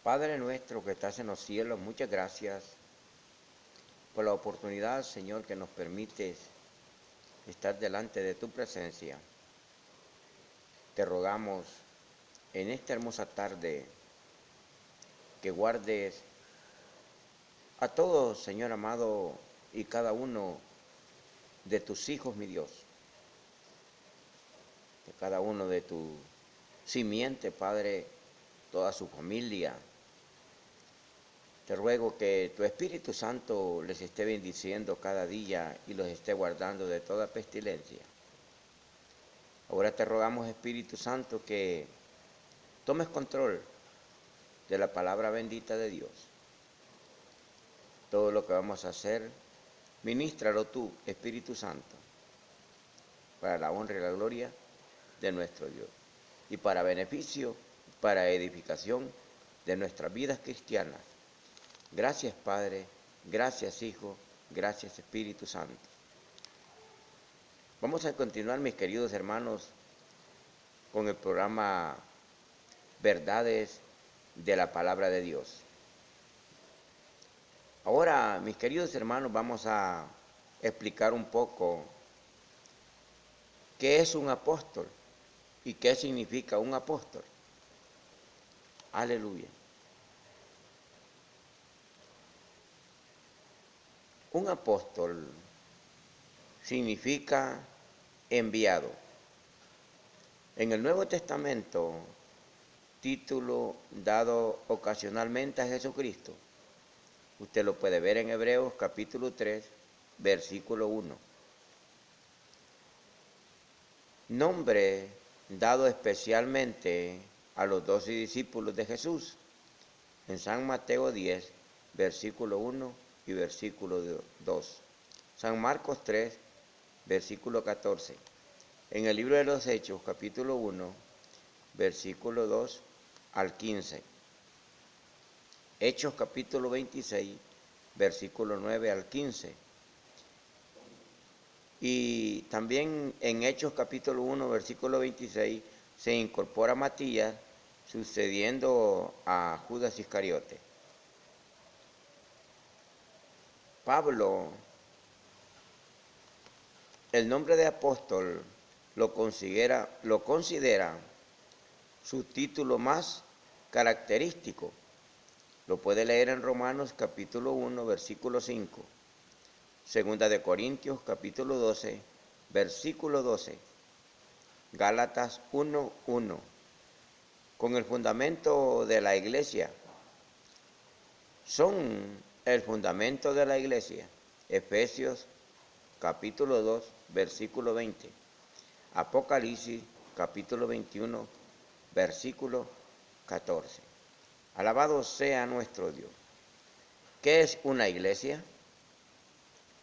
Padre nuestro que estás en los cielos, muchas gracias por la oportunidad, Señor, que nos permites estar delante de tu presencia. Te rogamos en esta hermosa tarde que guardes a todos, Señor amado, y cada uno de tus hijos, mi Dios, de cada uno de tu simiente, Padre, toda su familia. Te ruego que tu Espíritu Santo les esté bendiciendo cada día y los esté guardando de toda pestilencia. Ahora te rogamos, Espíritu Santo, que tomes control de la palabra bendita de Dios. Todo lo que vamos a hacer, ministralo tú, Espíritu Santo, para la honra y la gloria de nuestro Dios y para beneficio, para edificación de nuestras vidas cristianas. Gracias, Padre, gracias, Hijo, gracias, Espíritu Santo. Vamos a continuar, mis queridos hermanos, con el programa Verdades de la Palabra de Dios. Ahora, mis queridos hermanos, vamos a explicar un poco qué es un apóstol y qué significa un apóstol. Aleluya. Un apóstol significa enviado. En el Nuevo Testamento, título dado ocasionalmente a Jesucristo. Usted lo puede ver en Hebreos capítulo 3, versículo 1. Nombre dado especialmente a los 12 discípulos de Jesús. En San Mateo 10, versículo 1 y versículo 2. San Marcos 3, versículo 14. En el libro de los Hechos, capítulo 1, versículo 2 al 15. Hechos capítulo 26, versículo 9 al 15. Y también en Hechos capítulo 1, versículo 26, se incorpora Matías, sucediendo a Judas Iscariote. Pablo, el nombre de apóstol, lo considera su título más característico. Lo puede leer en Romanos capítulo 1, versículo 5. Segunda de Corintios capítulo 12, versículo 12. Gálatas 1, 1. Con el fundamento de la iglesia. Son el fundamento de la iglesia. Efesios capítulo 2, versículo 20. Apocalipsis capítulo 21, versículo 14. Alabado sea nuestro Dios. ¿Qué es una iglesia?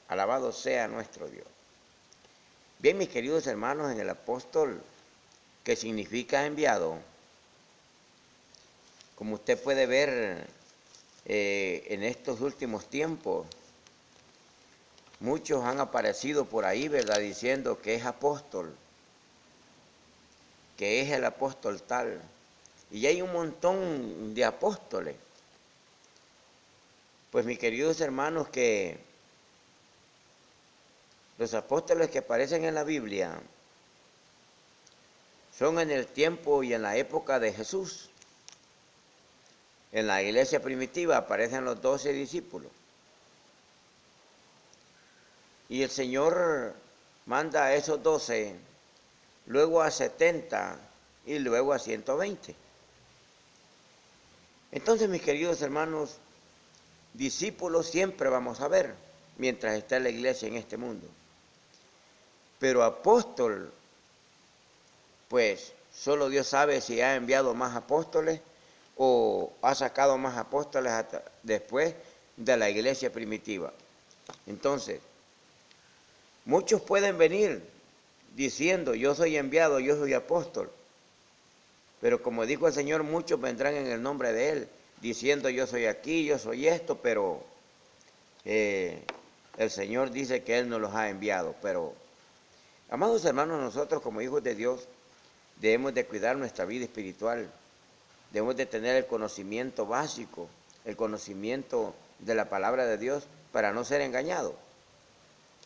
Alabado sea nuestro Dios. Bien, mis queridos hermanos, en el apóstol, que significa enviado, como usted puede ver en estos últimos tiempos, muchos han aparecido por ahí, ¿verdad?, diciendo que es apóstol, que es el apóstol tal. Y hay un montón de apóstoles. Pues mis queridos hermanos, que los apóstoles que aparecen en la Biblia son en el tiempo y en la época de Jesús. En la iglesia primitiva aparecen los 12 discípulos. Y el Señor manda a esos 12, luego a 70 y luego a 120. Entonces, mis queridos hermanos, discípulos siempre vamos a ver mientras está la iglesia en este mundo. Pero apóstol, pues solo Dios sabe si ha enviado más apóstoles o ha sacado más apóstoles hasta después de la iglesia primitiva. Entonces, muchos pueden venir diciendo, yo soy enviado, yo soy apóstol. Pero como dijo el Señor, muchos vendrán en el nombre de Él, diciendo, yo soy aquí, yo soy esto, pero el Señor dice que Él nos los ha enviado. Pero, amados hermanos, nosotros como hijos de Dios debemos de cuidar nuestra vida espiritual. debemos de tener el conocimiento básico, el conocimiento de la palabra de Dios para no ser engañados,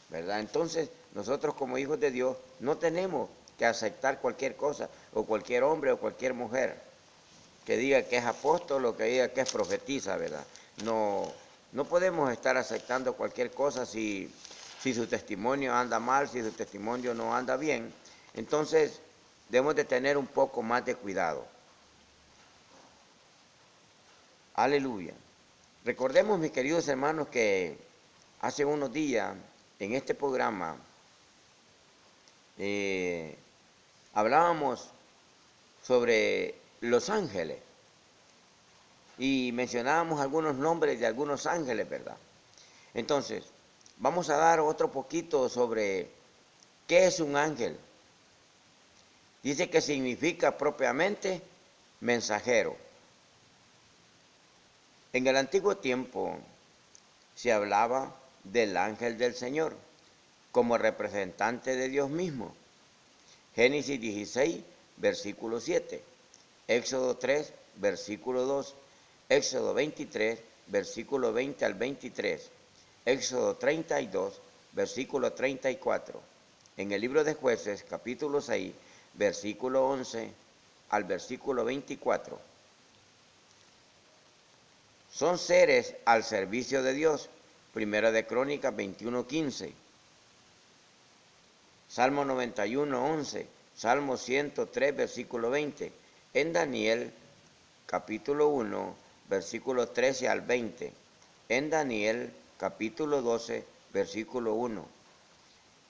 ¿verdad? Entonces, nosotros como hijos de Dios no tenemos que aceptar cualquier cosa, o cualquier hombre o cualquier mujer que diga que es apóstol o que diga que es profetisa, ¿verdad? No podemos estar aceptando cualquier cosa si su testimonio anda mal, si su testimonio no anda bien. Entonces, debemos de tener un poco más de cuidado. Aleluya. Recordemos, mis queridos hermanos, que hace unos días en este programa hablábamos sobre los ángeles y mencionábamos algunos nombres de algunos ángeles, ¿verdad? Entonces, vamos a dar otro poquito sobre qué es un ángel. Dice que significa propiamente mensajero. En el antiguo tiempo se hablaba del ángel del Señor como representante de Dios mismo. Génesis 16, versículo 7. Éxodo 3, versículo 2. Éxodo 23, versículo 20 al 23. Éxodo 32, versículo 34. En el libro de Jueces, capítulo 6, versículo 11 al versículo 24. Son seres al servicio de Dios. Primera de Crónicas 21:15. Salmo 91:11. Salmo 103, versículo 20. En Daniel, capítulo 1, versículo 13 al 20. En Daniel, capítulo 12, versículo 1.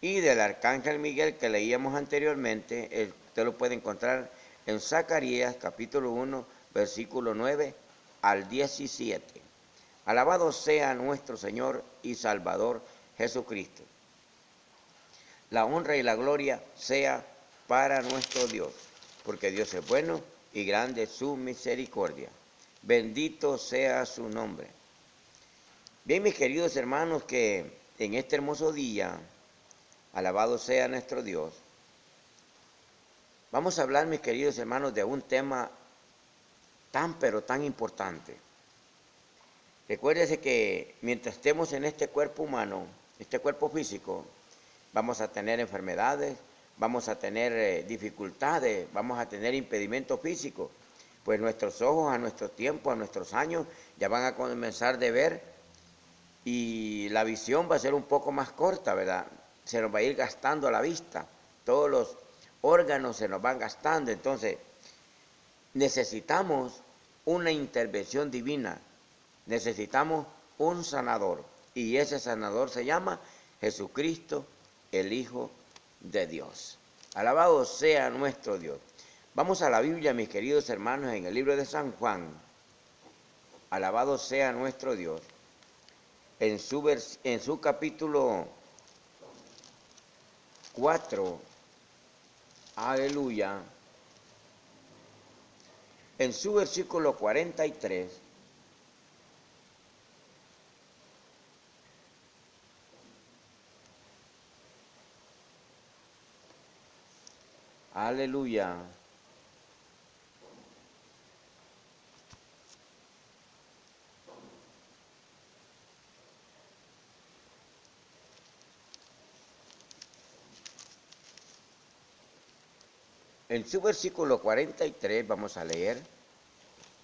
Y del arcángel Miguel que leíamos anteriormente, usted lo puede encontrar en Zacarías, capítulo 1, versículo 9 al 17. Alabado sea nuestro Señor y Salvador Jesucristo. La honra y la gloria sea para nuestro Dios, porque Dios es bueno y grande es su misericordia. Bendito sea su nombre. Bien, mis queridos hermanos, que en este hermoso día, alabado sea nuestro Dios, vamos a hablar, mis queridos hermanos, de un tema tan pero tan importante. Recuérdese que mientras estemos en este cuerpo humano, este cuerpo físico, vamos a tener enfermedades, vamos a tener dificultades, vamos a tener impedimentos físicos, pues nuestros ojos a nuestro tiempo, a nuestros años, ya van a comenzar de ver y la visión va a ser un poco más corta, ¿verdad? Se nos va a ir gastando la vista, todos los órganos se nos van gastando, entonces necesitamos una intervención divina, necesitamos un sanador, y ese sanador se llama Jesucristo, el Hijo de Dios. Alabado sea nuestro Dios. Vamos a la Biblia, mis queridos hermanos, en el libro de San Juan. Alabado sea nuestro Dios. En su capítulo 4, aleluya, en su versículo 43, aleluya. En su versículo 43 vamos a leer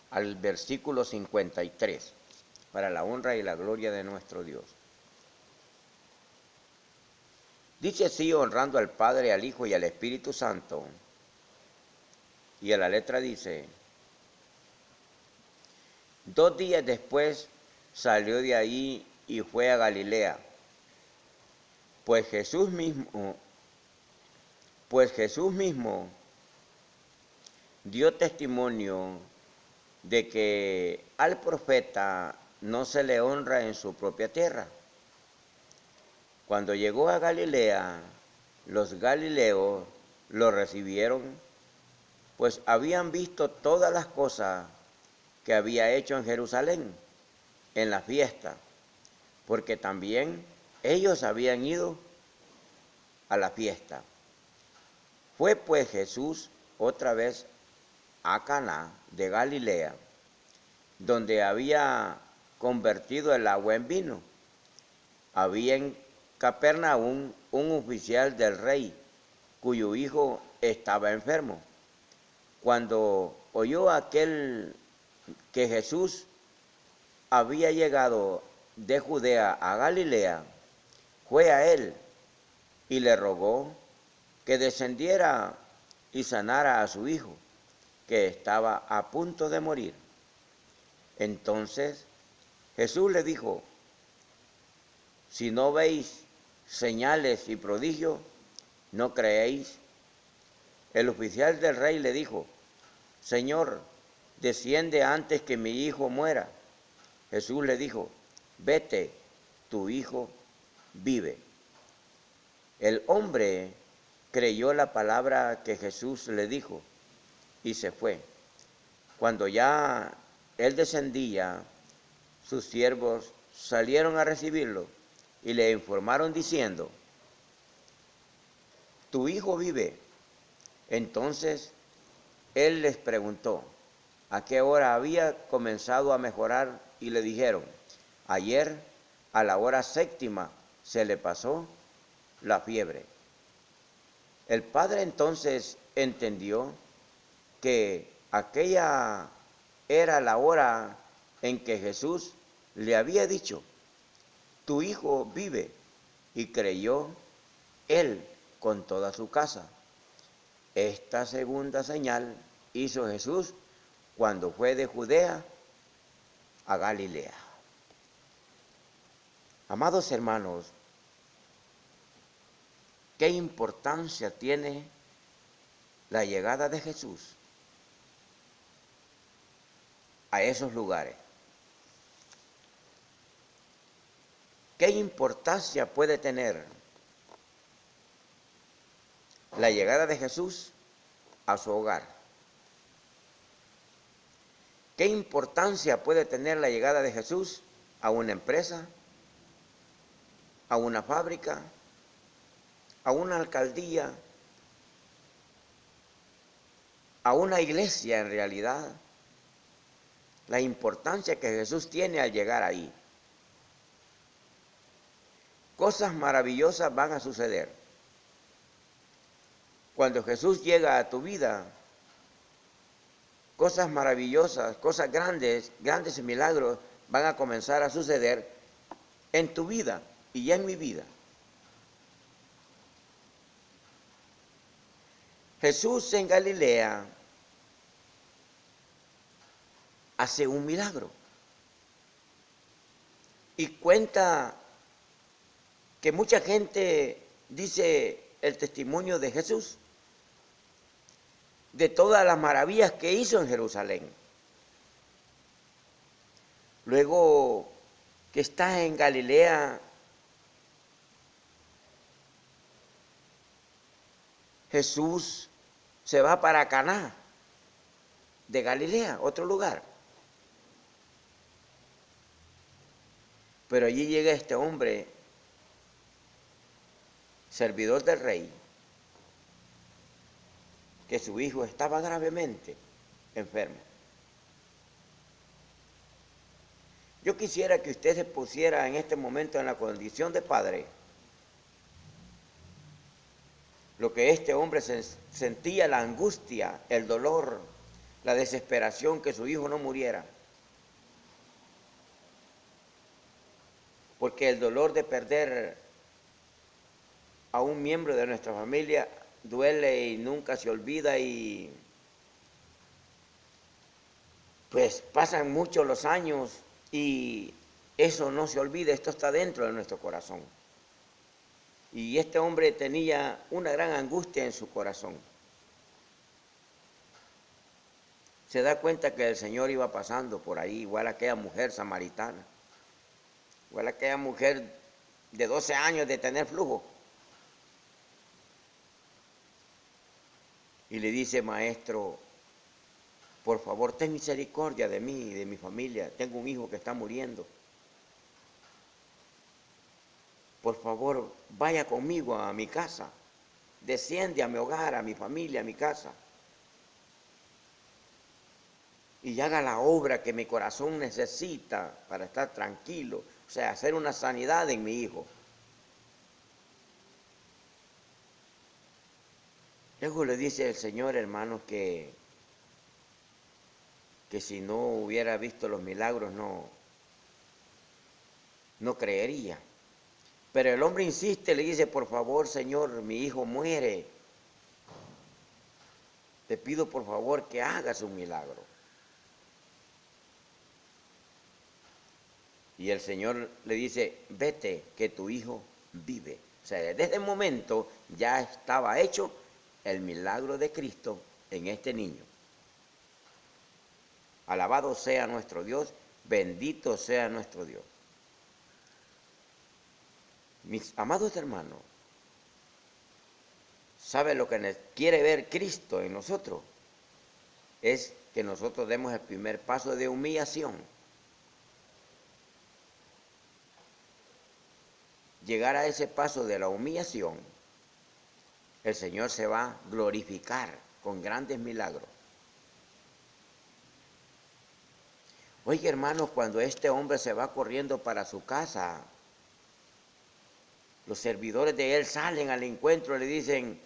al versículo 53, para la honra y la gloria de nuestro Dios. Dice así, honrando al Padre, al Hijo y al Espíritu Santo. Y en la letra dice, 2 días después salió de ahí y fue a Galilea, pues Jesús mismo dio testimonio de que al profeta no se le honra en su propia tierra. Cuando llegó a Galilea, los galileos lo recibieron, pues habían visto todas las cosas que había hecho en Jerusalén, en la fiesta, porque también ellos habían ido a la fiesta. Fue pues Jesús otra vez a Caná de Galilea, donde había convertido el agua en vino. Había en Capernaum un oficial del rey, cuyo hijo estaba enfermo. Cuando oyó aquel que Jesús había llegado de Judea a Galilea, fue a él y le rogó que descendiera y sanara a su hijo, que estaba a punto de morir. Entonces Jesús le dijo: si no veis señales y prodigios, no creéis. El oficial del rey le dijo: Señor, desciende antes que mi hijo muera. Jesús le dijo: vete, tu hijo vive. El hombre creyó la palabra que Jesús le dijo y se fue. Cuando ya él descendía, sus siervos salieron a recibirlo y le informaron diciendo: tu hijo vive. Entonces él les preguntó a qué hora había comenzado a mejorar y le dijeron: ayer a la hora séptima se le pasó la fiebre. El padre entonces entendió que aquella era la hora en que Jesús le había dicho: tu hijo vive, y creyó él con toda su casa. Esta segunda señal hizo Jesús cuando fue de Judea a Galilea. Amados hermanos, ¿qué importancia tiene la llegada de Jesús a esos lugares? ¿Qué importancia puede tener la llegada de Jesús a su hogar? ¿Qué importancia puede tener la llegada de Jesús a una empresa, a una fábrica, a una alcaldía, a una iglesia en realidad? La importancia que Jesús tiene al llegar ahí. Cosas maravillosas van a suceder. Cuando Jesús llega a tu vida, cosas maravillosas, cosas grandes, grandes milagros van a comenzar a suceder en tu vida y en mi vida. Jesús en Galilea hace un milagro y cuenta que mucha gente dice el testimonio de Jesús, de todas las maravillas que hizo en Jerusalén. Luego que está en Galilea, Jesús se va para Caná de Galilea, otro lugar. Pero allí llega este hombre, servidor del rey, que su hijo estaba gravemente enfermo. Yo quisiera que usted se pusiera en este momento en la condición de padre, lo que este hombre sentía, la angustia, el dolor, la desesperación que su hijo no muriera. Porque el dolor de perder a un miembro de nuestra familia duele y nunca se olvida, y pues pasan muchos los años y eso no se olvida, esto está dentro de nuestro corazón. Y este hombre tenía una gran angustia en su corazón. Se da cuenta que el Señor iba pasando por ahí, igual a aquella mujer samaritana, igual a aquella mujer de 12 años de tener flujo. Y le dice: maestro, por favor, ten misericordia de mí y de mi familia. Tengo un hijo que está muriendo. Por favor, vaya conmigo a mi casa. Desciende a mi hogar, a mi familia, a mi casa. y haga la obra que mi corazón necesita para estar tranquilo, o sea, hacer una sanidad en mi hijo. Luego le dice el Señor, hermanos, que si no hubiera visto los milagros no creería. Pero el hombre insiste, le dice, por favor, Señor, mi hijo muere. Te pido por favor que hagas un milagro. Y el Señor le dice, vete, que tu hijo vive. O sea, desde ese momento ya estaba hecho el milagro de Cristo en este niño. Alabado sea nuestro Dios, bendito sea nuestro Dios. Mis amados hermanos, ¿sabe lo que quiere ver Cristo en nosotros? Es que nosotros demos el primer paso de humillación. Llegar a ese paso de la humillación, el Señor se va a glorificar con grandes milagros. Oiga, hermanos, cuando este hombre se va corriendo para su casa, los servidores de él salen al encuentro y le dicen,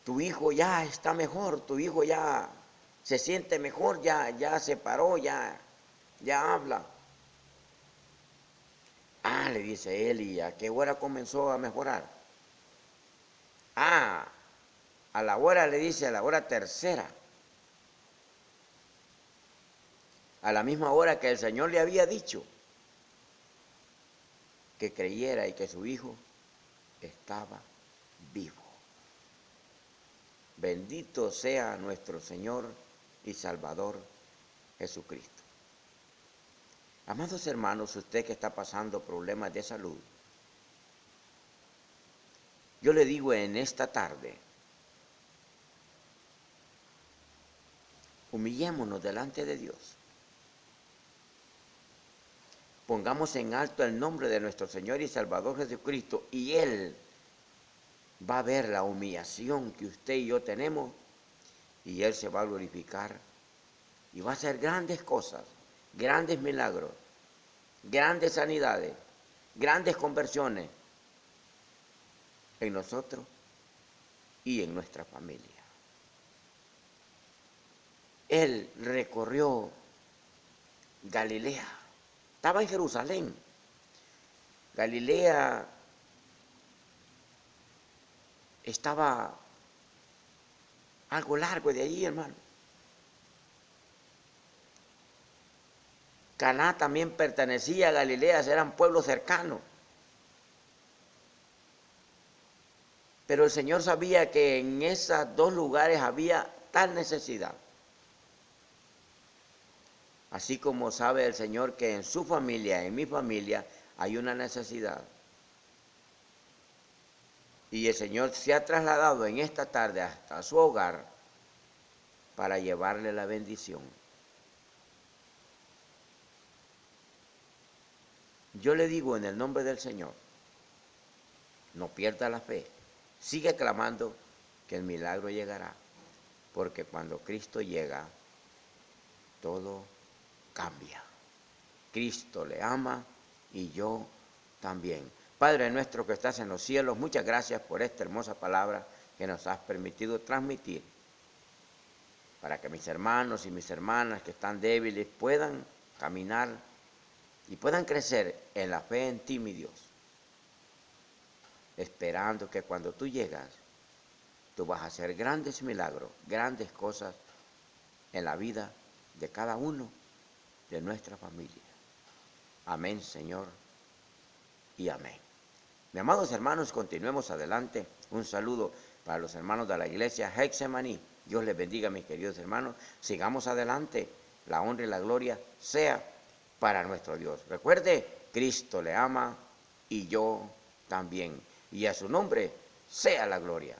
tu hijo ya está mejor, tu hijo ya se siente mejor, ya se paró, ya habla. Ah, le dice él, ¿y a qué hora comenzó a mejorar? Ah, a la hora, le dice, a la hora tercera. A la misma hora que el Señor le había dicho que creyera y que su hijo estaba vivo. Bendito sea nuestro Señor y Salvador Jesucristo. Amados hermanos, usted que está pasando problemas de salud, yo le digo en esta tarde, humillémonos delante de Dios. Pongamos en alto el nombre de nuestro Señor y Salvador Jesucristo y Él va a ver la humillación que usted y yo tenemos y Él se va a glorificar y va a hacer grandes cosas, grandes milagros, grandes sanidades, grandes conversiones en nosotros y en nuestra familia. Él recorrió Galilea, estaba en Jerusalén. Galilea estaba algo largo de allí, hermano. Caná también pertenecía a Galilea, eran pueblos cercanos. Pero el Señor sabía que en esos dos lugares había tal necesidad. Así como sabe el Señor que en su familia, en mi familia, hay una necesidad. Y el Señor se ha trasladado en esta tarde hasta su hogar para llevarle la bendición. Yo le digo en el nombre del Señor, no pierda la fe, sigue clamando que el milagro llegará, porque cuando Cristo llega, todo cambia. Cristo le ama y yo también. Padre nuestro que estás en los cielos, muchas gracias por esta hermosa palabra que nos has permitido transmitir, para que mis hermanos y mis hermanas que están débiles puedan caminar y puedan crecer en la fe en ti, mi Dios, esperando que cuando tú llegas, tú vas a hacer grandes milagros, grandes cosas en la vida de cada uno de nuestra familia. Amén, Señor, y amén. Mis amados hermanos, continuemos adelante. Un saludo para los hermanos de la iglesia Hexemaní. Dios les bendiga, mis queridos hermanos. Sigamos adelante. La honra y la gloria sea para nuestro Dios. Recuerde, Cristo le ama y yo también. Y a su nombre sea la gloria.